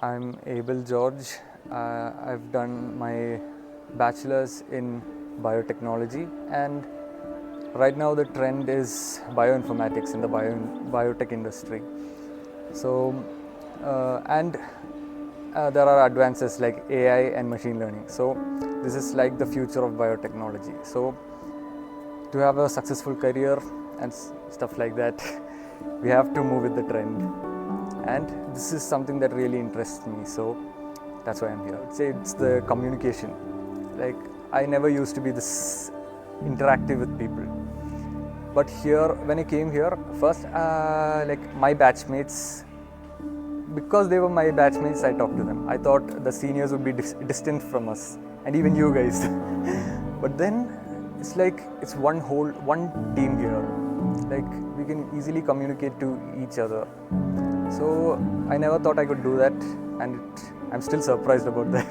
I'm Abel George. I've done my bachelor's in biotechnology, and right now the trend is bioinformatics in the biotech industry. So, there are advances like AI and machine learning. So, this is like the future of biotechnology. So, to have a successful career and stuff like that, we have to move with the trend. And this is something that really interests me, so that's why I'm here. I'd say it's the communication. Like, I never used to be this interactive with people, but here, when I came here first, like my batchmates, because they were my batchmates, I talked to them. I thought the seniors would be distant from us, and even you guys. But then it's like it's one team here. Like, we can easily communicate to each other. So I never thought I could do that, and I'm still surprised about that.